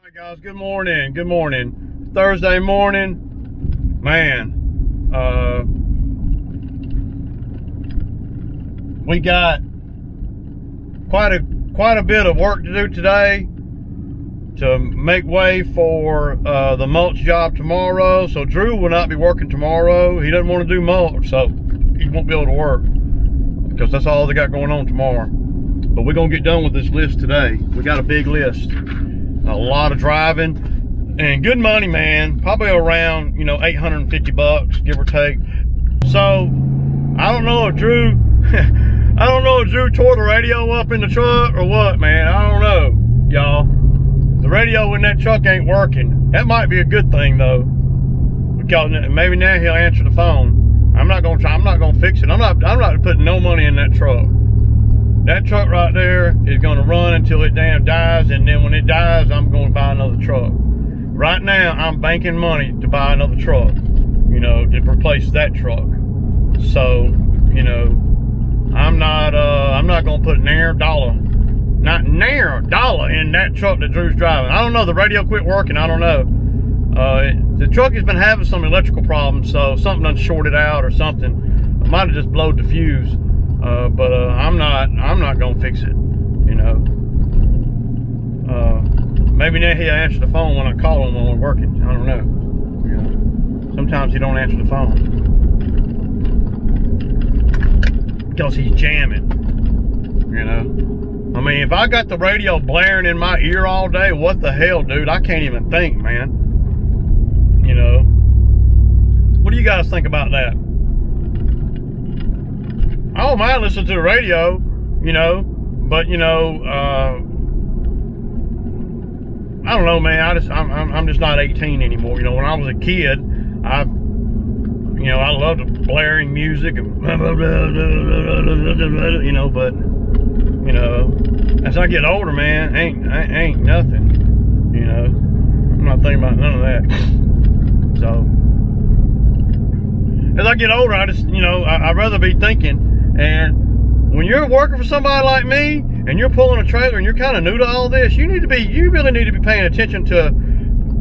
Hi guys, good morning. Good morning. Thursday morning, man. We got quite a bit of work to do today to make way for the mulch job tomorrow. So Drew will not be working tomorrow. He doesn't want to do mulch, so he won't be able to work because that's all they got going on tomorrow. But we're gonna get done with this list today. We got a big list, a lot of driving, and good money, man. Probably around, $850, give or take. So I don't know if Drew, I don't know if Drew tore the radio up in the truck or what, man. I don't know, y'all. The radio in that truck ain't working. That might be a good thing though, because maybe now he'll answer the phone. I'm not gonna fix it. I'm not putting no money in that truck. That truck right there is gonna run until it damn dies, and then when it dies, I'm gonna buy another truck. Right now, I'm banking money to buy another truck, to replace that truck. So, I'm not gonna put near dollar in that truck that Drew's driving. I don't know, the radio quit working, I don't know. The truck has been having some electrical problems, so something done shorted out or something. I might have just blowed the fuse. But I'm not gonna fix it, maybe now he'll answer the phone when I call him when we're working. I don't know. Sometimes he don't answer the phone because he's jamming. I mean, if I got the radio blaring in my ear all day, what the hell, dude? I can't even think, man. What do you guys think about that? I don't mind listening to the radio, but I don't know, man. I'm just not 18 anymore. When I was a kid, I loved blaring music and but as I get older, man, ain't nothing. I'm not thinking about none of that. So as I get older, I just I'd rather be thinking. And when you're working for somebody like me and you're pulling a trailer and you're kind of new to all this, you really need to be paying attention to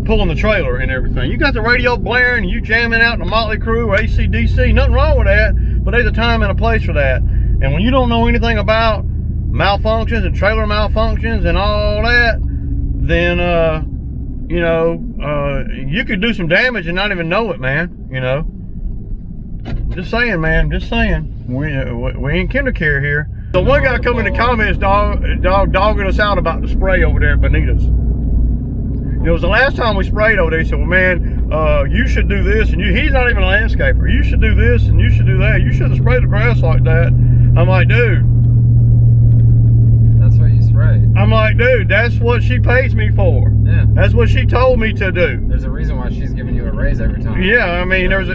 pulling the trailer and everything. You got the radio blaring and you jamming out the Motley Crue or AC/DC, nothing wrong with that, but there's a time and a place for that. And when you don't know anything about malfunctions and trailer malfunctions and all that, then you could do some damage and not even know it, man. Just saying, man, just saying. We ain't KinderCare here. So one guy come in the comments, dogging us out about the spray over there at Bonita's. It was the last time we sprayed over there. He said, well, man, you should do this, and he's not even a landscaper. You should do this, and you should do that. You shouldn't spray the grass like that. I'm like, dude. That's what you spray. I'm like, dude, that's what she pays me for. Yeah. That's what she told me to do. There's a reason why she's giving you a raise every time. Yeah, I mean, there's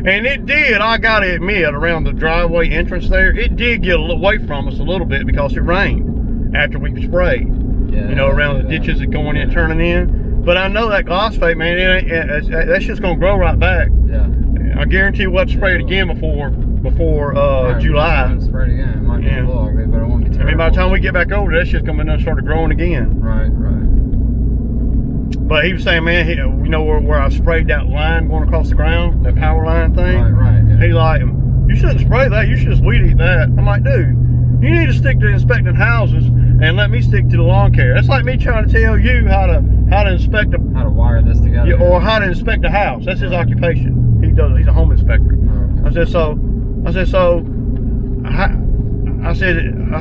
and it did, I gotta admit, around the driveway entrance there, it did get away from us a little bit because it rained after we sprayed. Yeah, around the ditches that going in, turning in. But I know that glyphosate, man, that's just gonna grow right back. Yeah. I guarantee we'll have to spray it again before July. Spray it again. It might be a little ugly, but it won't be terrible. I mean, by the time we get back over, that's just gonna start growing again. Right. But he was saying, man, where I sprayed that line going across the ground, that power line thing. Right. Yeah. He like, you shouldn't spray that. You should just weed eat that. I'm like, dude, you need to stick to inspecting houses and let me stick to the lawn care. That's like me trying to tell you how to inspect how to wire this together, or how to inspect a house. That's his occupation. He's a home inspector. Okay. I said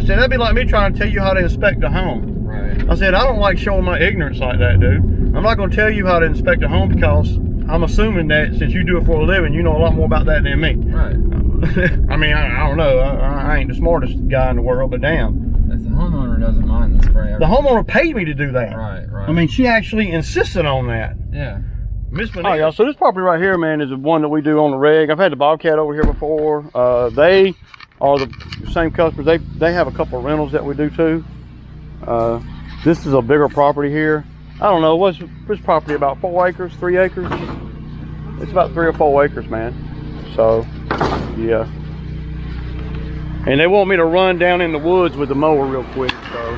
that'd be like me trying to tell you how to inspect a home. Right. I said, I don't like showing my ignorance like that, dude. I'm not going to tell you how to inspect a home because I'm assuming that since you do it for a living, you know a lot more about that than me. Right. I mean, I don't know. I ain't the smartest guy in the world, but damn. If the homeowner doesn't mind the spray. The homeowner paid me to do that. Right. I mean, she actually insisted on that. Yeah. Miss Bonita. All right, y'all. So this property right here, man, is the one that we do on the reg. I've had the Bobcat over here before. They are the same customers. They have a couple of rentals that we do too. This is a bigger property here. I don't know, what's this property, about 4 acres, 3 acres? It's about 3 or 4 acres, man. So, yeah. And they want me to run down in the woods with the mower real quick, so.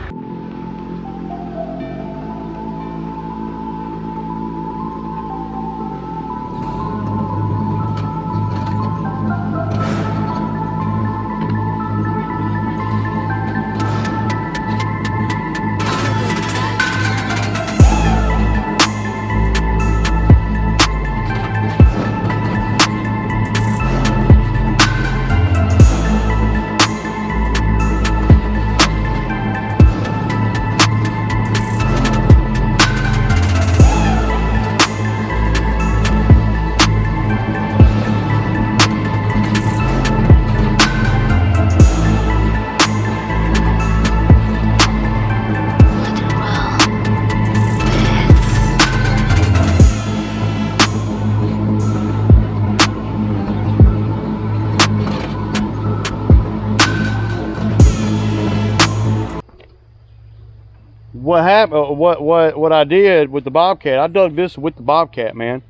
what happened, what I did with the Bobcat, I dug this with the Bobcat, man.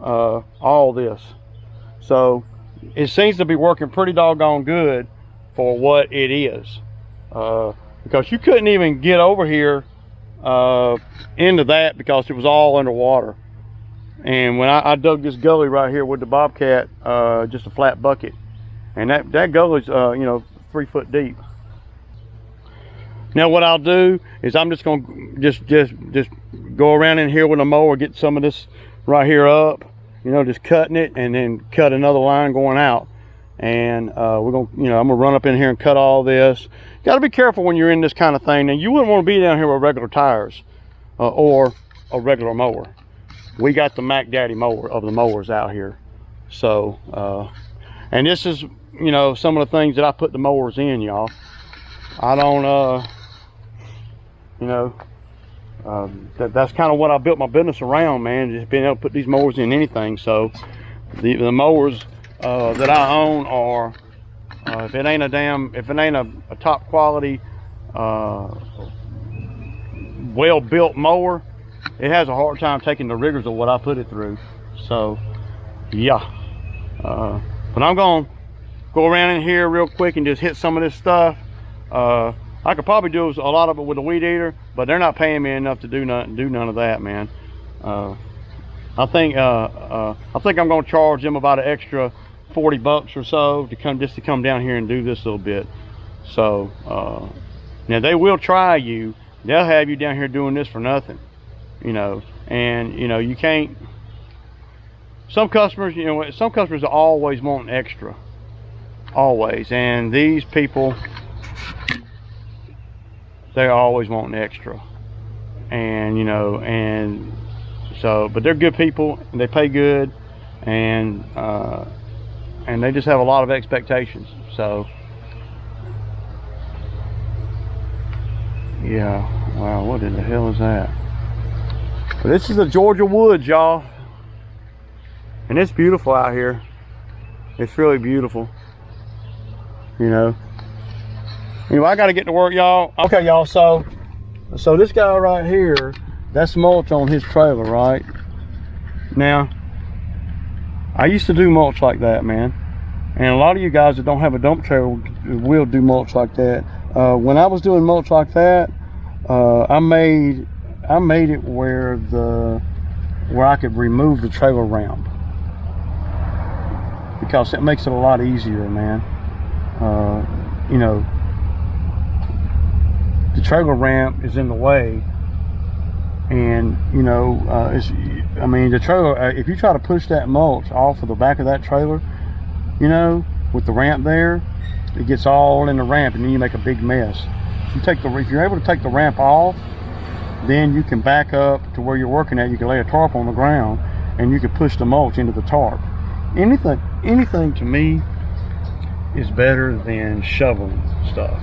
All this. So it seems to be working pretty doggone good for what it is. Because you couldn't even get over here into that because it was all underwater. And when I dug this gully right here with the Bobcat, just a flat bucket, and that gully's 3 foot deep. Now what I'll do is I'm just gonna just go around in here with a mower, get some of this right here up, just cutting it, and then cut another line going out. And we're gonna, I'm gonna run up in here and cut all this. Got to be careful when you're in this kind of thing. Now you wouldn't want to be down here with regular tires or a regular mower. We got the Mac Daddy mower of the mowers out here. So and this is some of the things that I put the mowers in, y'all. I don't that's kind of what I built my business around, man, just being able to put these mowers in anything. So the mowers that I own are if it ain't a top quality well built mower, it has a hard time taking the rigors of what I put it through. So yeah, but I'm gonna go around in here real quick and just hit some of this stuff. I could probably do a lot of it with a weed eater, but they're not paying me enough to do none of that, man. I think I'm gonna charge them about an extra $40 or so to come down here and do this little bit. So now they will try you. They'll have you down here doing this for nothing, and you can't. Some customers are always wanting extra, always, and these people, they're always wanting extra. And and so, but they're good people and they pay good, and they just have a lot of expectations. So yeah, wow, what in the hell is that? But this is the Georgia woods, y'all, and it's beautiful out here. It's really beautiful. Anyway, I gotta get to work, y'all. Okay, y'all, so this guy right here, that's mulch on his trailer, right? Now, I used to do mulch like that, man. And a lot of you guys that don't have a dump trailer will do mulch like that. When I was doing mulch like that, I made it where I could remove the trailer ramp, because it makes it a lot easier, man. The trailer ramp is in the way, and the trailer, if you try to push that mulch off of the back of that trailer, with the ramp there, it gets all in the ramp, and then you make a big mess. If you're able to take the ramp off, then you can back up to where you're working at. You can lay a tarp on the ground, and you can push the mulch into the tarp. Anything to me is better than shoveling stuff.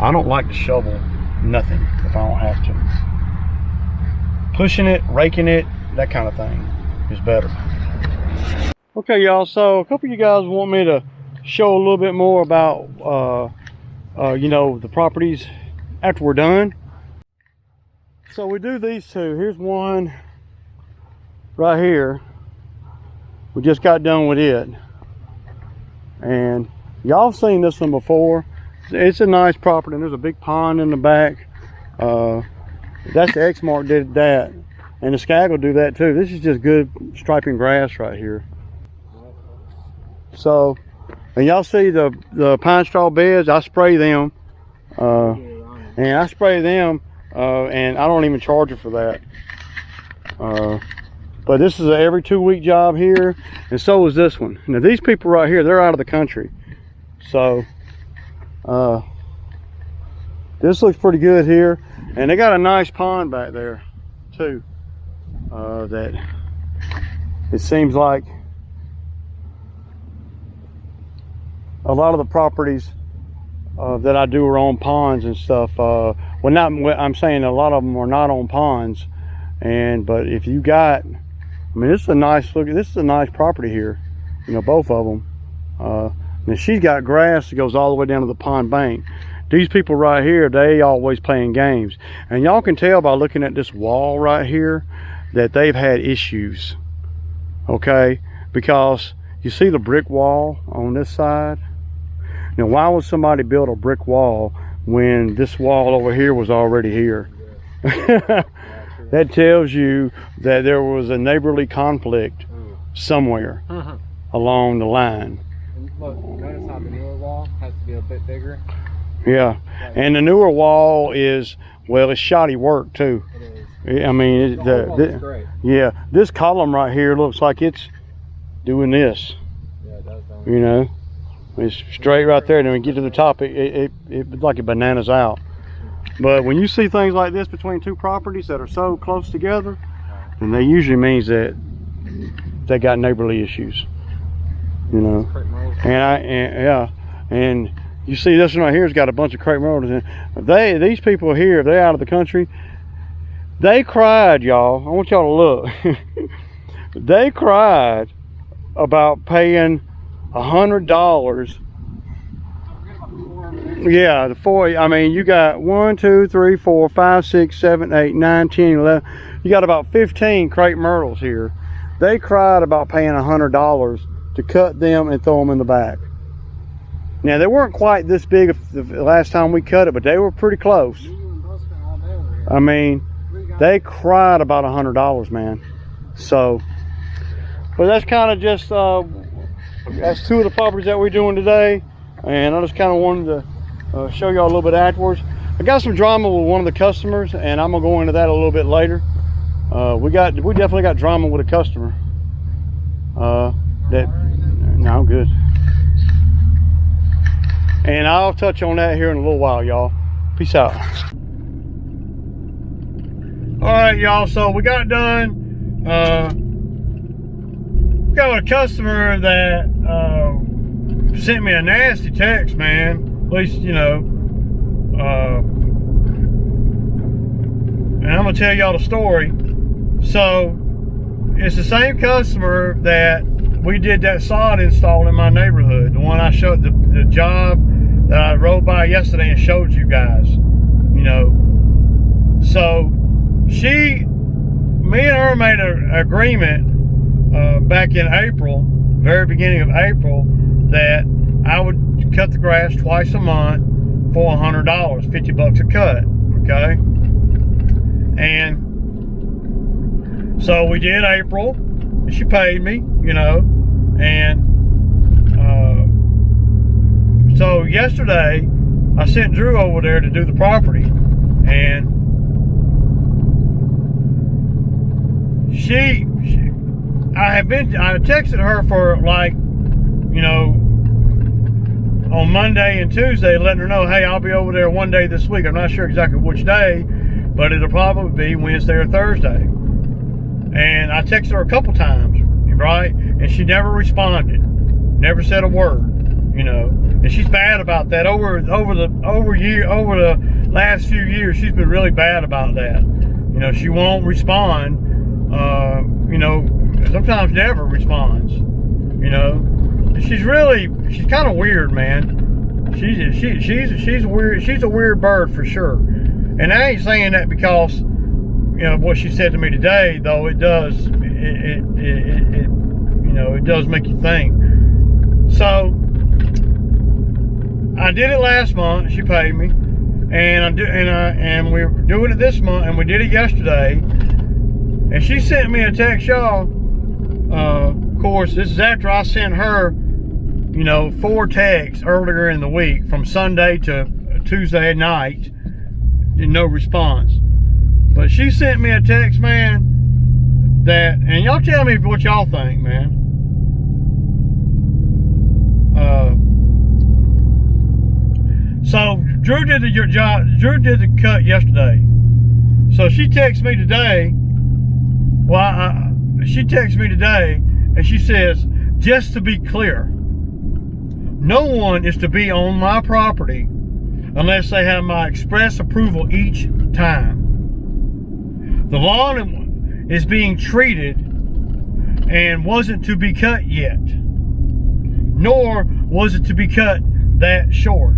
I don't like to shovel nothing if I don't have to. Pushing it, raking it, that kind of thing is better. Okay, y'all, so a couple of you guys want me to show a little bit more about the properties after we're done. So we do these two. Here's one right here. We just got done with it, and y'all seen this one before. It's a nice property, and there's a big pond in the back. That's the Exmark did that, and the Skag will do that too. This is just good striping grass right here. So, and y'all see the pine straw beds, I spray them, and I don't even charge you for that. But this is a every 2 week job here, and so is this one. Now these people right here, they're out of the country, so this looks pretty good here, and they got a nice pond back there too. That it seems like a lot of the properties that I do are on ponds and stuff. I'm saying a lot of them are not on ponds, but if you got, this is a nice look. This is a nice property here. Both of them. Now she's got grass that goes all the way down to the pond bank. these people right here, they always playing games. And y'all can tell by looking at this wall right here that they've had issues, okay? Because you see the brick wall on this side? Now, why would somebody build a brick wall when this wall over here was already here? That tells you that there was a neighborly conflict somewhere along the line. And look, notice how the newer wall has to be a bit bigger. Yeah, and the newer wall is, well, it's shoddy work too. It is. I mean, Great. yeah, this column right here looks like it's doing this. Yeah, it does. You know, it's straight right there. And then when you get to the top, it's like it bananas out. But when you see things like this between two properties that are so close together, then that usually means that they got neighborly issues. You know, and you see this one right here has got a bunch of crepe myrtles in it. These people here, they're out of the country. They cried, y'all. I want y'all to look. They cried about paying $100. Yeah, the four. I mean, you got 1, 2, 3, 4, 5, 6, 7, 8, 9, 10, 11. You got about 15 crepe myrtles here. They cried about paying $100 to cut them and throw them in the back. Now, they weren't quite this big the last time we cut it, but they were pretty close. I mean, they cried about $100, man. So, but that's kind of just, that's two of the properties that we're doing today. And I just kind of wanted to show y'all a little bit afterwards. I got some drama with one of the customers, and I'm gonna go into that a little bit later. We definitely got drama with a customer. No, I'm good. And I'll touch on that here in a little while, y'all. Peace out. All right, y'all, so we got done. Got a customer that sent me a nasty text, man. At least, you know, and I'm gonna tell y'all the story. So, it's the same customer that we did that sod install in my neighborhood. The one I showed, the job that I rode by yesterday and showed you guys, you know. So, me and her made an agreement back in April, very beginning of April, that I would cut the grass twice a month for $100, 50 bucks a cut, okay? And so we did April, and she paid me, you know, and so yesterday I sent Drew over there to do the property, and I texted her for, like, you know, on Monday and Tuesday, letting her know, hey, I'll be over there one day this week. I'm not sure exactly which day, but it'll probably be Wednesday or Thursday. And I texted her a couple times, right? And she never responded, never said a word, you know. And she's bad about that. Over the last few years, she's been really bad about that. You know, she won't respond. You know, sometimes never responds. You know, she's kind of weird, man. She's weird. She's a weird bird for sure. And I ain't saying that because, you know, what she said to me today, though it does, you know, it does make you think. So I did it last month. She paid me, and we're doing it this month, and we did it yesterday. And she sent me a text, y'all. Of course, this is after I sent her, you know, 4 texts earlier in the week, from Sunday to Tuesday night, and no response. But she sent me a text, man, that, and y'all tell me what y'all think, man. So Drew did the cut yesterday. So she texted me today. She texts me today, and she says, just to be clear, no one is to be on my property unless they have my express approval each time. The lawn is being treated and wasn't to be cut yet, nor was it to be cut that short.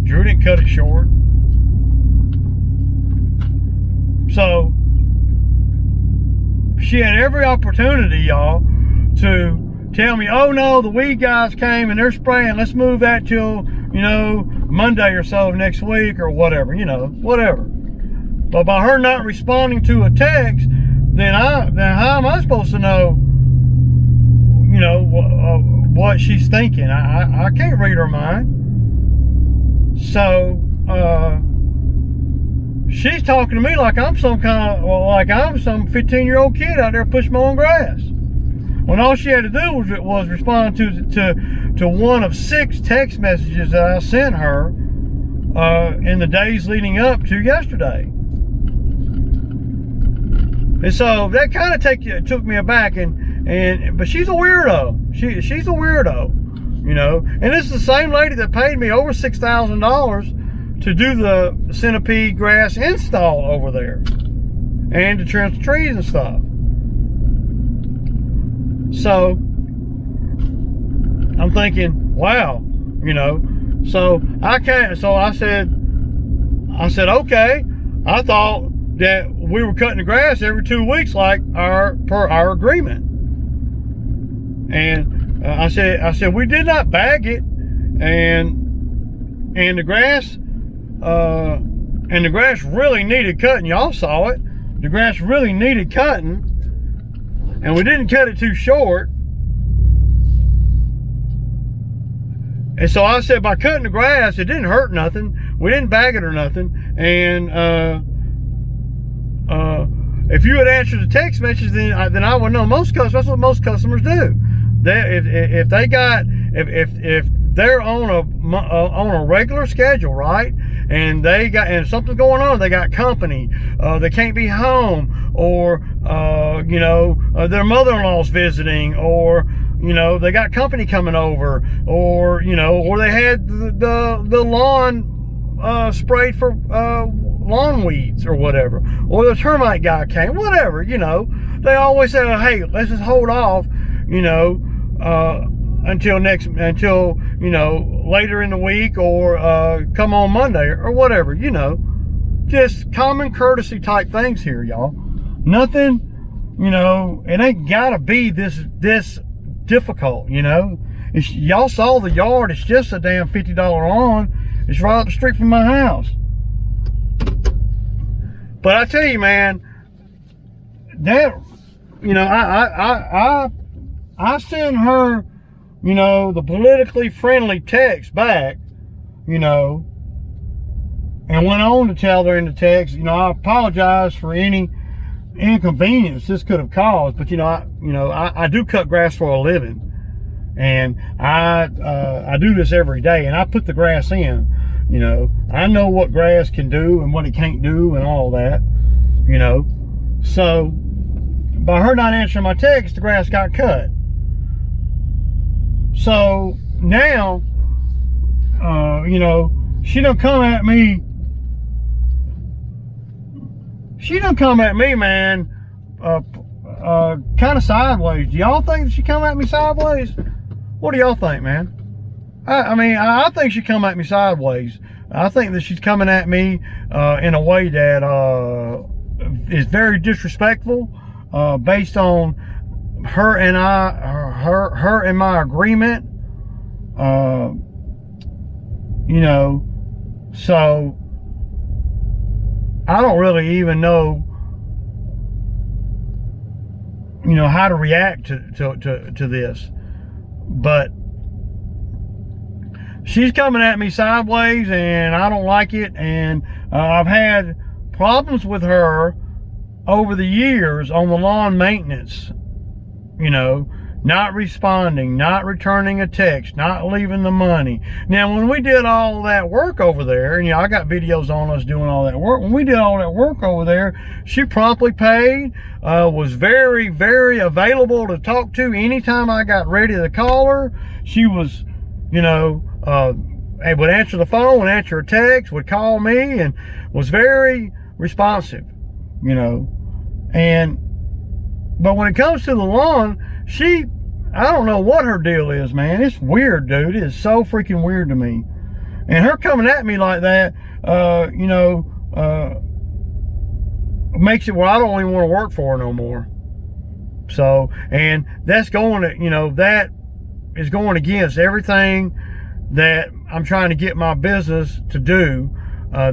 Drew didn't cut it short. So she had every opportunity, y'all, to tell me, oh no, the weed guys came and they're spraying. Let's move that till, you know, Monday or so next week or whatever, you know, whatever. But by her not responding to a text, then how am I supposed to know, you know, what she's thinking? I can't read her mind. So she's talking to me like I'm some 15-year-old kid out there pushing my own grass. When all she had to do was respond to one of 6 text messages that I sent her in the days leading up to yesterday. And so that kind of took me aback, but she's a weirdo. She's a weirdo, you know. And this is the same lady that paid me over $6,000 to do the centipede grass install over there and to trim the trees and stuff. So I'm thinking, wow, you know. So I said, okay. I thought that we were cutting the grass every 2 weeks, like per our agreement. And I said we did not bag it, and the grass really needed cutting. Y'all saw it. The grass really needed cutting, and we didn't cut it too short. And so I said, by cutting the grass, it didn't hurt nothing. We didn't bag it or nothing. And if you had answered the text message, then I would know. That's what most customers do. If they're on a regular schedule, right, and something's going on, they got company, they can't be home, or you know, their mother-in-law's visiting, or you know, they got company coming over, or you know, or they had the lawn sprayed for lawn weeds or whatever, or the termite guy came, whatever, you know. They always say, hey, let's just hold off, you know, until you know, later in the week, or come on Monday or whatever, you know. Just common courtesy type things here, y'all. Nothing, you know, it ain't gotta be this difficult, you know. Y'all saw the yard. It's just a damn $50 lawn. It's right up the street from my house. But I tell you, man, that, you know, I send her, you know, the politically friendly text back, you know, and went on to tell her in the text, you know, I apologize for any inconvenience this could have caused, but you know, I do cut grass for a living, and I do this every day, and I put the grass in. You know, I know what grass can do and what it can't do and all that, you know. So by her not answering my text, the grass got cut. So now, you know, she done come at me, man, kind of sideways. Do y'all think that she come at me sideways? What do y'all think, man? I think she come at me sideways. I think that she's coming at me in a way that is very disrespectful, based on her and my agreement. You know, so I don't really even know, you know, how to react to this, but she's coming at me sideways, and I don't like it. And I've had problems with her over the years on the lawn maintenance, you know, not responding, not returning a text, not leaving the money. Now, when we did all that work over there, and you know, I got videos on us doing all that work. When we did all that work over there, she promptly paid, was very, very available to talk to anytime I got ready to call her. She was, you know, would answer the phone, would answer a text, would call me, and was very responsive, you know. But when it comes to the lawn, I don't know what her deal is, man. It's weird, dude. It is so freaking weird to me. And her coming at me like that, makes it where I don't even want to work for her no more. So, and that's going to, that is going against everything that I'm trying to get my business to do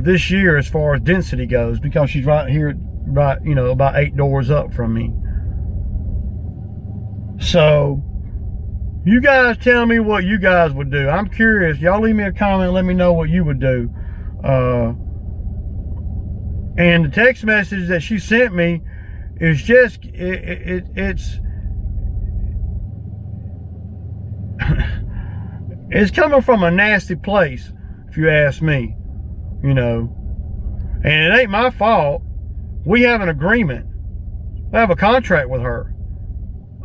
this year as far as density goes, because she's right here, right, about 8 doors up from me. So, you guys tell me what you guys would do. I'm curious. Y'all leave me a comment. Let me know what you would do. And the text message that she sent me is just, it's it's coming from a nasty place, if you ask me, And it ain't my fault. We have an agreement. I have a contract with her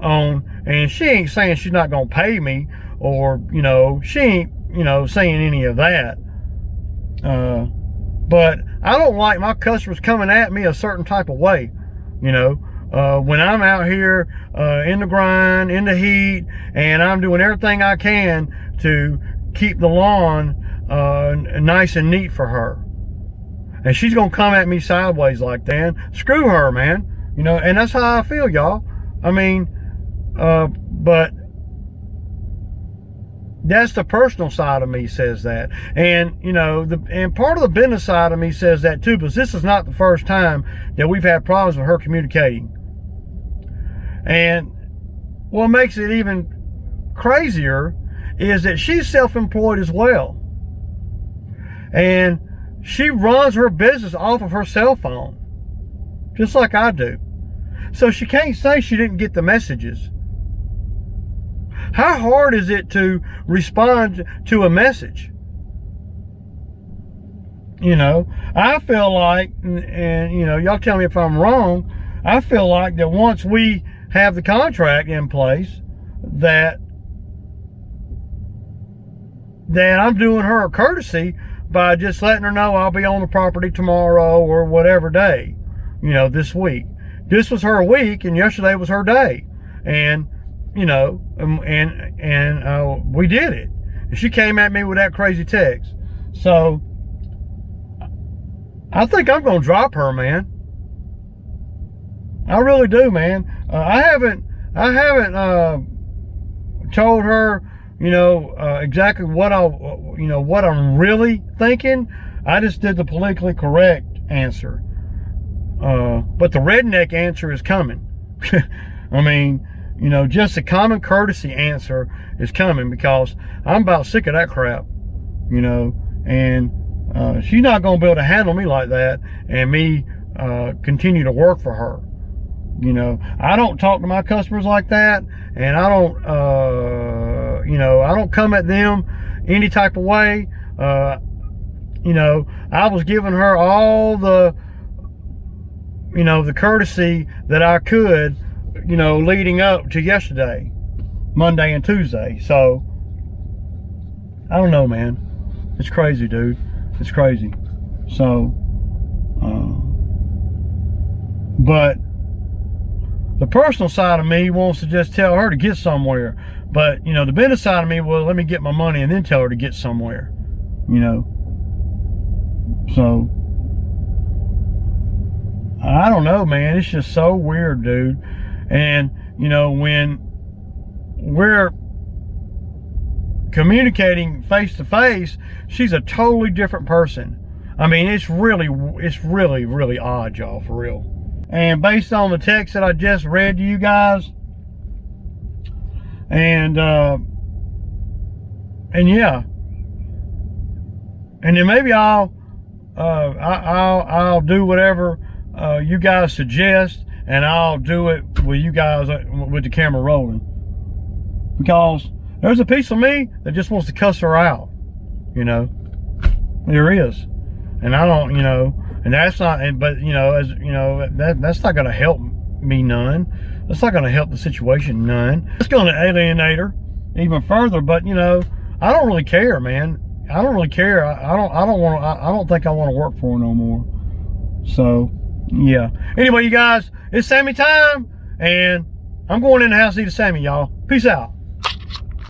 and she ain't saying she's not gonna pay me, or she ain't saying any of that. But I don't like my customers coming at me a certain type of way, when I'm out here in the grind, in the heat, and I'm doing everything I can to keep the lawn nice and neat for her. And she's gonna come at me sideways like that. Screw her, man. And that's how I feel, y'all. I mean, but that's the personal side of me says that. And, and part of the business side of me says that too, because this is not the first time that we've had problems with her communicating. And what makes it even crazier is that she's self-employed as well. And she runs her business off of her cell phone, just like I do. So she can't say she didn't get the messages. How hard is it to respond to a message? I feel like, and y'all tell me if I'm wrong, I feel like that once we have the contract in place, that I'm doing her a courtesy by just letting her know I'll be on the property tomorrow or whatever day, this week. This was her week, and yesterday was her day. And we did it. And she came at me with that crazy text. So I think I'm gonna drop her, man. I really do, man. I haven't told her, exactly what what I'm really thinking. I just did the politically correct answer. But the redneck answer is coming. I mean, just a common courtesy answer is coming, because I'm about sick of that crap, and she's not going to be able to handle me like that and me continue to work for her. I don't talk to my customers like that, and I don't, I don't come at them any type of way. I was giving her all the courtesy that I could, leading up to yesterday, Monday and Tuesday. So I don't know, man. It's crazy, dude. It's crazy. So, but the personal side of me wants to just tell her to get somewhere. But, the business side of me, well, let me get my money and then tell her to get somewhere, So, I don't know, man. It's just so weird, dude. And, when we're communicating face to face, she's a totally different person. I mean, it's really, really odd, y'all, for real. And based on the text that I just read to you guys, and yeah, and then maybe I'll do whatever you guys suggest, and I'll do it with you guys with the camera rolling, because there's a piece of me that just wants to cuss her out. There is, and I don't, and that's not, but that's not going to help me none. That's not going to help the situation none. It's going to alienate her even further. But I don't really care, man. I don't really care. I don't think I want to work for her no more. So yeah. Anyway, you guys, it's Sammy time, and I'm going in the house to eat a Sammy, y'all. Peace out.